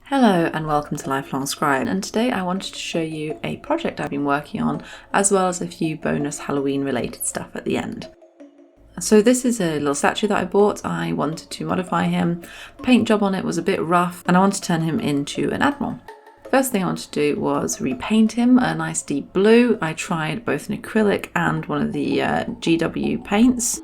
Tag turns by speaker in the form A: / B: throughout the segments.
A: Hello and welcome to Lifelong Scribe, and today I wanted to show you a project I've been working on as well as a few bonus Halloween related stuff at the end. So this is a little statue that I bought. I wanted to modify him. The paint job on it was a bit rough and I wanted to turn him into an admiral. First thing I wanted to do was repaint him a nice deep blue. I tried both an acrylic and one of the GW paints.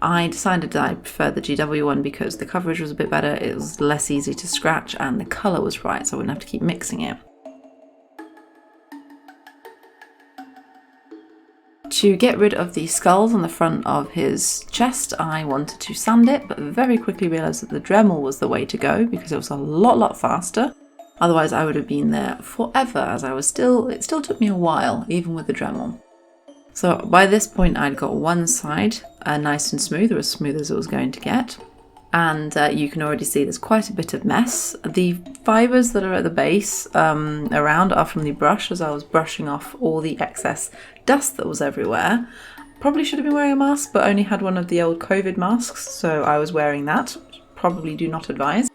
A: I decided that I preferred the GW one because the coverage was a bit better, it was less easy to scratch, and the colour was right, so I wouldn't have to keep mixing it. To get rid of the skulls on the front of his chest, I wanted to sand it, but very quickly realised that the Dremel was the way to go because it was a lot faster. Otherwise I would have been there forever, as it still took me a while, even with the Dremel. So by this point I'd got one side nice and smooth, or as smooth as it was going to get. And you can already see there's quite a bit of mess. The fibres that are at the base around are from the brush, as I was brushing off all the excess dust that was everywhere. Probably should have been wearing a mask, but only had one of the old COVID masks, so I was wearing that. Probably do not advise.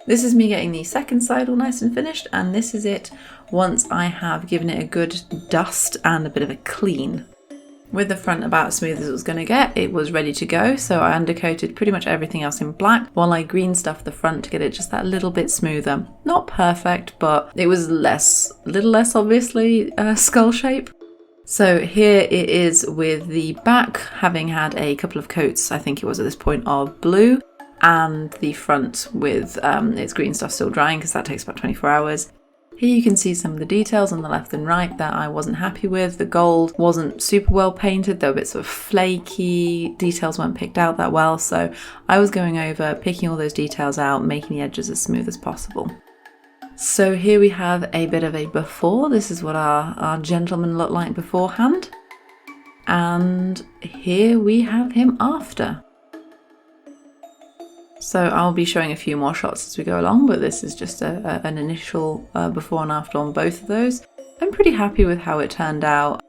A: This is me getting the second side all nice and finished, and this is it once I have given it a good dust and a bit of a clean. With the front about as smooth as it was going to get, it was ready to go, so I undercoated pretty much everything else in black while I green stuffed the front to get it just that little bit smoother. Not perfect, but it was a little less obviously skull shape. So here it is with the back having had a couple of coats, I think it was at this point, of blue, and the front with its green stuff still drying because that takes about 24 hours. Here you can see some of the details on the left and right that I wasn't happy with. The gold wasn't super well painted, they were a bit sort of flaky, details weren't picked out that well, so I was going over, picking all those details out, making the edges as smooth as possible. So here we have a bit of a before. This is what our gentleman looked like beforehand. And here we have him after. So I'll be showing a few more shots as we go along, but this is just an initial before and after on both of those. I'm pretty happy with how it turned out.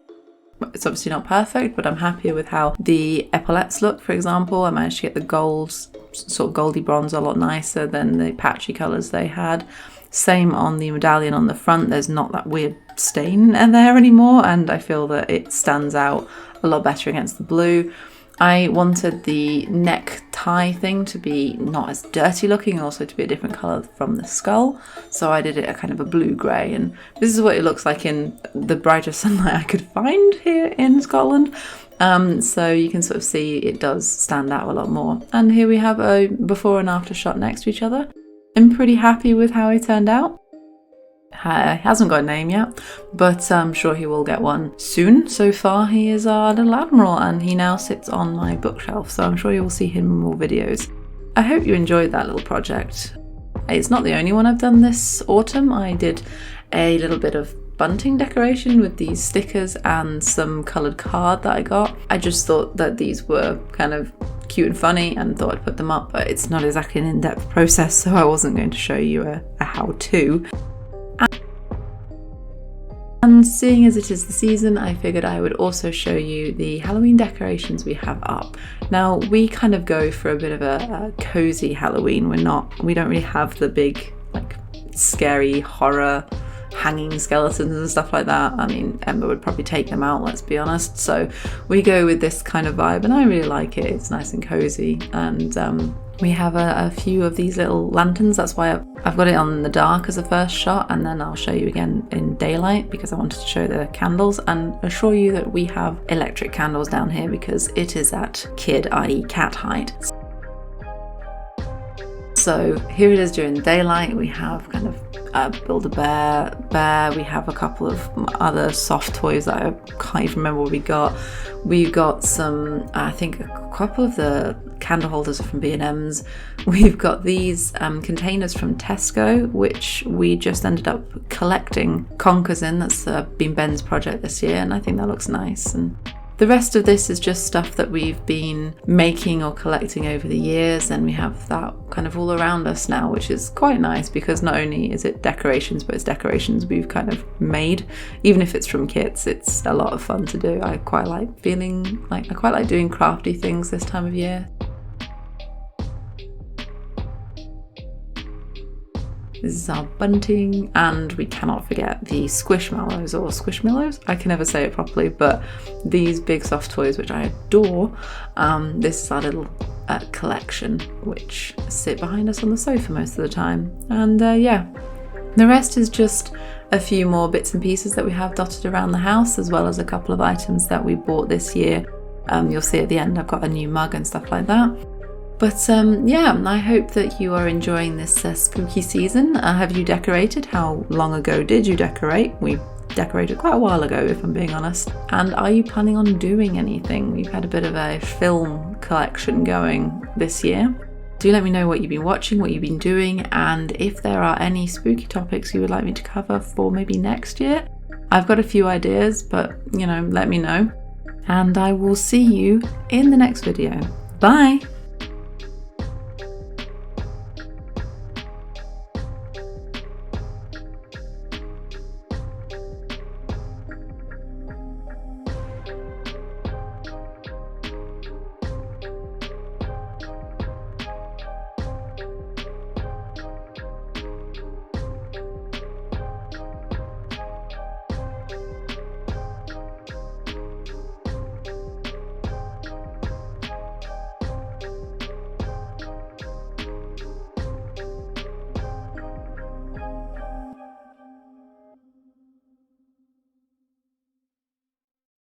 A: It's obviously not perfect, but I'm happier with how the epaulettes look, for example. I managed to get the gold, sort of goldy bronze, a lot nicer than the patchy colours they had. Same on the medallion on the front, there's not that weird stain there anymore, and I feel that it stands out a lot better against the blue. I wanted the neck tie thing to be not as dirty looking, and also to be a different colour from the skull, so I did it a kind of a blue-grey, and this is what it looks like in the brightest sunlight I could find here in Scotland. So you can sort of see it does stand out a lot more. And here we have a before and after shot next to each other. I'm pretty happy with how he turned out. He hasn't got a name yet, but I'm sure he will get one soon. So far he is our little admiral, and he now sits on my bookshelf, so I'm sure you will see him in more videos. I hope you enjoyed that little project. It's not the only one I've done this autumn. I did a little bit of bunting decoration with these stickers and some coloured card that I got. I just thought that these were kind of cute and funny and thought I'd put them up, but it's not exactly an in-depth process, so I wasn't going to show you a how-to. And seeing as it is the season, I figured I would also show you the Halloween decorations we have up. Now, we kind of go for a bit of a cozy Halloween. We don't really have the big, like, scary horror hanging skeletons and stuff like that. I mean, Emma would probably take them out, let's be honest. So we go with this kind of vibe, and I really like it. It's nice and cozy, and we have a few of these little lanterns. That's why I've got it on the dark as a first shot, and then I'll show you again in daylight because I wanted to show the candles and assure you that we have electric candles down here because it is at kid, i.e. cat height. So here it is during daylight. We have kind of Build-A-Bear. We have a couple of other soft toys that I can't even remember what we got. We've got some, I think a couple of the candle holders are from B&M's. We've got these containers from Tesco, which we just ended up collecting conkers in. That's been Ben's project this year, and I think that looks nice. And The rest of this is just stuff that we've been making or collecting over the years, and we have that kind of all around us now, which is quite nice because not only is it decorations, but it's decorations we've kind of made. Even if it's from kits, it's a lot of fun to do. I quite like doing crafty things this time of year. This is our bunting, and we cannot forget the squishmallows or squishmallows. I can never say it properly, but these big soft toys, which I adore. This is our little collection, which sit behind us on the sofa most of the time. And yeah, the rest is just a few more bits and pieces that we have dotted around the house, as well as a couple of items that we bought this year. You'll see at the end I've got a new mug and stuff like that. But yeah, I hope that you are enjoying this spooky season. Have you decorated? How long ago did you decorate? We decorated quite a while ago, if I'm being honest. And are you planning on doing anything? We've had a bit of a film collection going this year. Do let me know what you've been watching, what you've been doing, and if there are any spooky topics you would like me to cover for maybe next year. I've got a few ideas, but let me know. And I will see you in the next video. Bye!